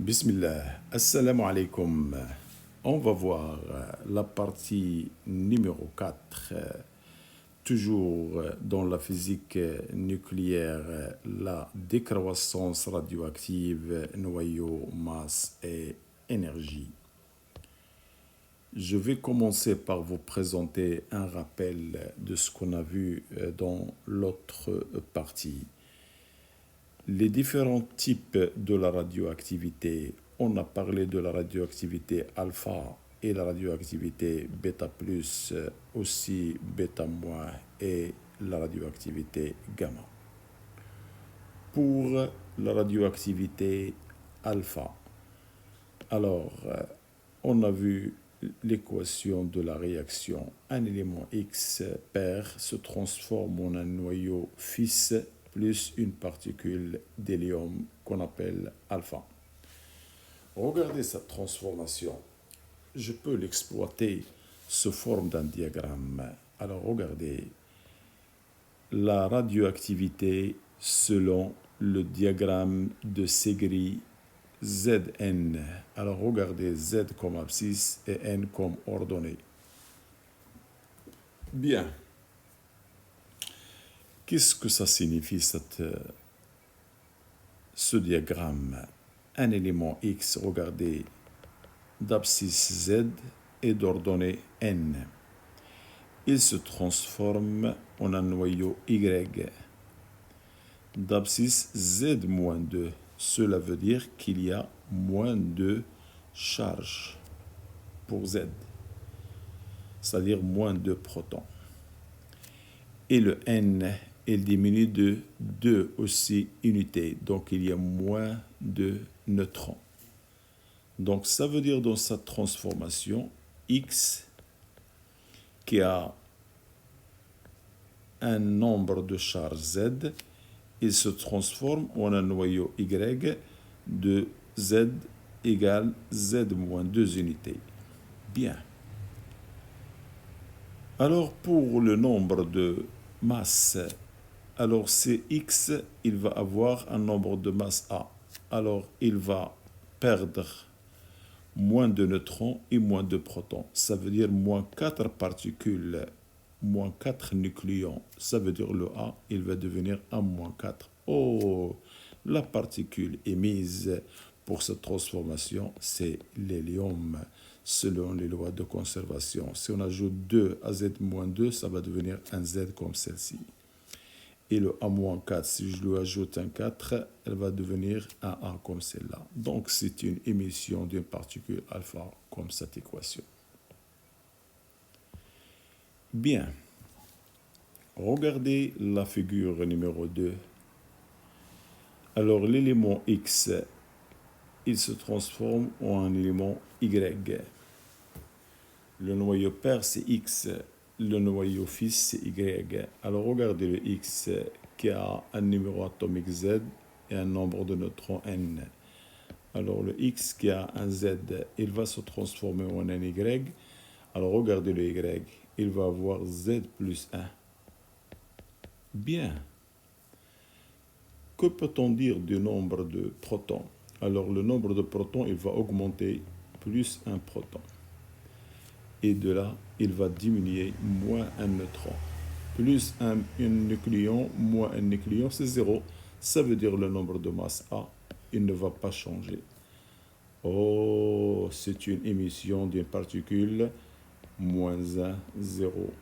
Bismillah, assalamu alaikum. On va voir la partie numéro 4, toujours dans la physique nucléaire, la décroissance radioactive, noyau, masse et énergie. Je vais commencer par vous présenter un rappel de ce qu'on a vu dans l'autre partie. Les différents types de la radioactivité. On a parlé de la radioactivité alpha et la radioactivité bêta plus, aussi bêta moins et la radioactivité gamma. Pour la radioactivité alpha, alors on a vu l'équation de la réaction. Un élément X pair se transforme en un noyau fils plus une particule d'hélium qu'on appelle alpha. Regardez cette transformation. Je peux l'exploiter sous forme d'un diagramme. Alors regardez la radioactivité selon le diagramme de Segri Zn. Alors regardez Z comme abscisse et N comme ordonnée. Bien. Qu'est-ce que ça signifie ce diagramme? Un élément X, regardez, d'abscisse Z et d'ordonnée N. Il se transforme en un noyau Y d'abscisse Z-2. Cela veut dire qu'il y a moins de charge pour Z, c'est-à-dire moins de protons. Et le N, il diminue de 2 aussi unités, donc il y a moins de neutrons. Donc ça veut dire dans cette transformation, X qui a un nombre de charges Z, il se transforme en un noyau Y de Z égale Z-2 unités. Bien. Alors pour le nombre de masse, alors c'est X, il va avoir un nombre de masse A. Alors il va perdre moins de neutrons et moins de protons. Ça veut dire moins 4 particules, moins 4 nucléons. Ça veut dire le A, il va devenir A moins 4. Oh, la particule émise pour cette transformation, c'est l'hélium, selon les lois de conservation. Si on ajoute 2 à Z-2, ça va devenir un Z comme celle-ci. Et le A-4, si je lui ajoute un 4, elle va devenir un A comme celle-là. Donc, c'est une émission d'une particule alpha comme cette équation. Bien. Regardez la figure numéro 2. Alors, l'élément X, il se transforme en un élément Y. Le noyau père, c'est X. Le noyau fils, c'est Y. Alors, regardez le X qui a un numéro atomique Z et un nombre de neutrons N. Alors, le X qui a un Z, il va se transformer en un Y. Alors, regardez le Y, il va avoir Z plus 1. Bien. Que peut-on dire du nombre de protons? Alors, le nombre de protons, il va augmenter plus un proton. Et de là, il va diminuer moins un neutron. Plus un nucléon, moins un nucléon, c'est 0. Ça veut dire le nombre de masse A, il ne va pas changer. Oh, c'est une émission d'une particule moins 1, 0,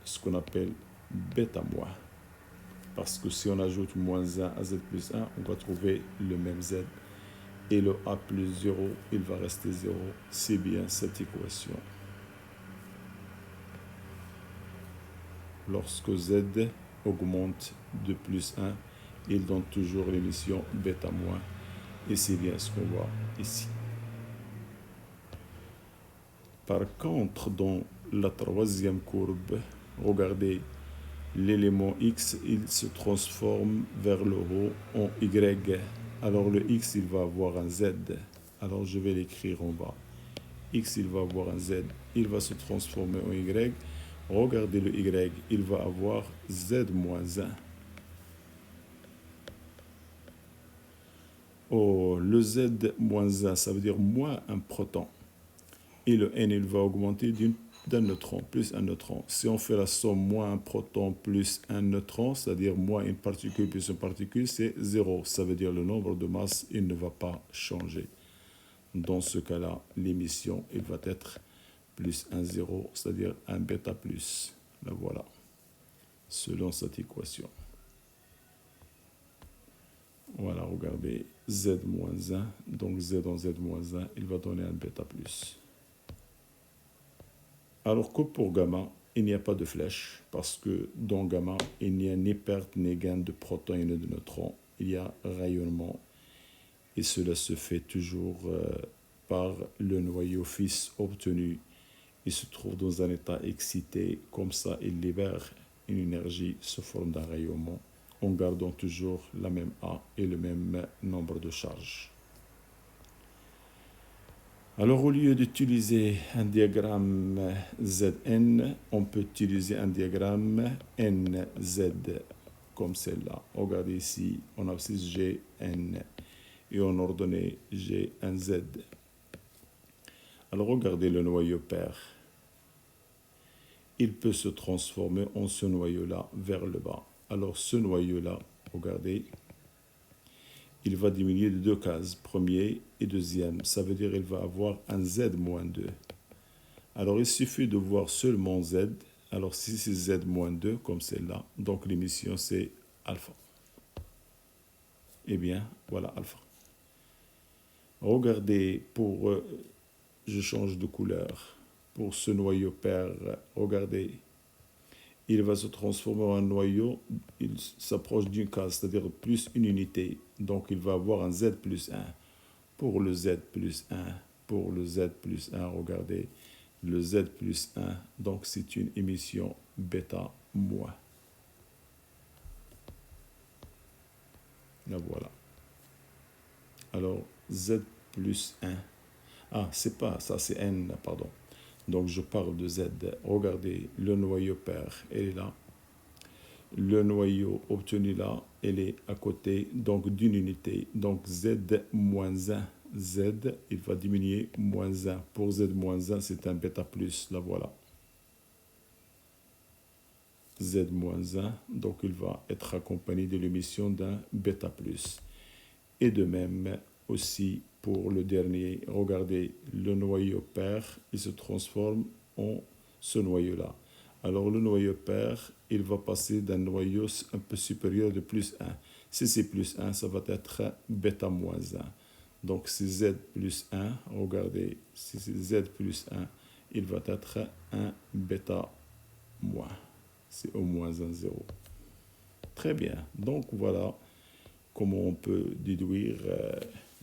ce qu'on appelle bêta moins. Parce que si on ajoute moins 1 à Z plus 1, on va trouver le même Z. Et le A plus 0, il va rester 0. C'est bien cette équation. Lorsque Z augmente de plus 1, il donne toujours l'émission bêta moins. Et c'est bien ce qu'on voit ici. Par contre, dans la troisième courbe, regardez, l'élément X, il se transforme vers le haut en Y. Alors le X, il va avoir un Z. Alors je vais l'écrire en bas. X, il va avoir un Z. Il va se transformer en Y. Regardez le Y, il va avoir Z moins 1. Oh, le Z-1, ça veut dire moins un proton. Et le N, il va augmenter d'un neutron, plus un neutron. Si on fait la somme moins un proton plus un neutron, c'est-à-dire moins une particule plus une particule, c'est 0. Ça veut dire le nombre de masses, il ne va pas changer. Dans ce cas-là, l'émission, il va être plus un 0, c'est-à-dire un bêta plus. La voilà, selon cette équation. Voilà, regardez, Z-1, donc Z en Z-1, il va donner un bêta plus. Alors que pour gamma, il n'y a pas de flèche, parce que dans gamma, il n'y a ni perte ni gain de protons et de neutrons. Il y a rayonnement, et cela se fait toujours par le noyau fils obtenu. Il se trouve dans un état excité, comme ça il libère une énergie sous forme d'un rayonnement, en gardant toujours la même A et le même nombre de charges. Alors, au lieu d'utiliser un diagramme Zn, on peut utiliser un diagramme NZ, comme celle-là. Regardez ici, on a aussi Gn, et on a ordonné Gn-Z. Alors, regardez le noyau père. Il peut se transformer en ce noyau-là vers le bas. Alors, ce noyau-là, regardez, il va diminuer de 2 cases, premier et deuxième. Ça veut dire qu'il va avoir un Z-2. Alors, il suffit de voir seulement Z. Alors, si c'est Z-2, comme celle-là, donc l'émission, c'est alpha. Eh bien, voilà alpha. Regardez, je change de couleur. Pour ce noyau père, regardez, il va se transformer en un noyau, il s'approche d'une case, c'est-à-dire plus une unité. Donc, il va avoir un Z plus 1. Pour le Z plus 1, pour le Z plus 1, regardez, le Z plus 1, donc c'est une émission bêta moins. La voilà. Alors, Z plus 1. Ah, c'est pas, ça c'est N, pardon. Donc, je parle de Z. Regardez, le noyau père, il est là. Le noyau obtenu là, il est à côté, donc d'une unité. Donc, Z moins 1. Z, il va diminuer moins 1. Pour Z moins 1, c'est un bêta plus. La voilà. Z moins 1, donc il va être accompagné de l'émission d'un bêta plus. Et de même aussi pour le dernier, regardez, le noyau père, il se transforme en ce noyau-là. Alors le noyau père, il va passer d'un noyau un peu supérieur de plus 1. Si c'est plus 1, ça va être bêta moins 1. Donc c'est Z plus 1, regardez, si c'est Z plus 1, il va être un bêta moins. C'est au moins un 0. Très bien, donc voilà comment on peut déduire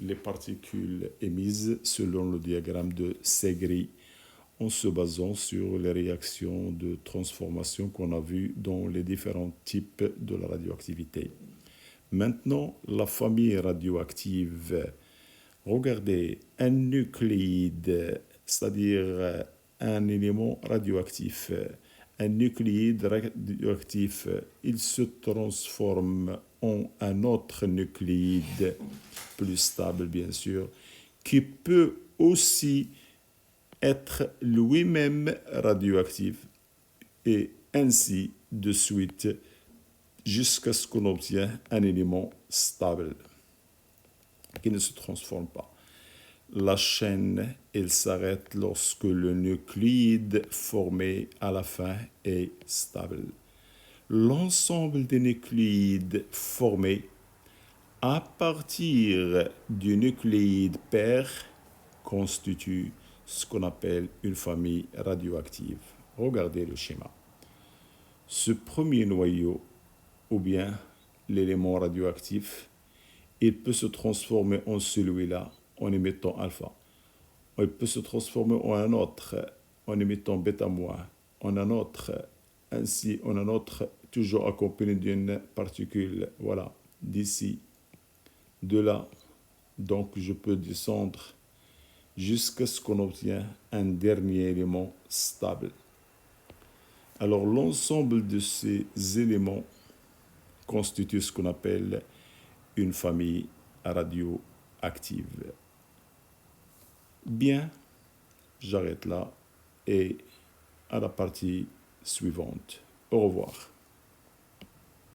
les particules émises selon le diagramme de Segre en se basant sur les réactions de transformation qu'on a vues dans les différents types de la radioactivité. Maintenant, la famille radioactive. Regardez, un nucléide, c'est-à-dire un élément radioactif. Un nucléide radioactif, il se transforme en un autre nucléide, plus stable bien sûr, qui peut aussi être lui-même radioactif, et ainsi de suite, jusqu'à ce qu'on obtienne un élément stable, qui ne se transforme pas. La chaîne, elle s'arrête lorsque le nucléide formé à la fin est stable. L'ensemble des nucléides formés à partir du nucléide père constitue ce qu'on appelle une famille radioactive. Regardez le schéma. Ce premier noyau, ou bien l'élément radioactif, il peut se transformer en celui-là en émettant alpha. Il peut se transformer en un autre en émettant bêta moins, en un autre, ainsi en un autre, toujours accompagné d'une particule, voilà, d'ici, de là. Donc je peux descendre jusqu'à ce qu'on obtienne un dernier élément stable. Alors l'ensemble de ces éléments constitue ce qu'on appelle une famille radioactive. active. Bien, j'arrête là et à la partie suivante. Au revoir.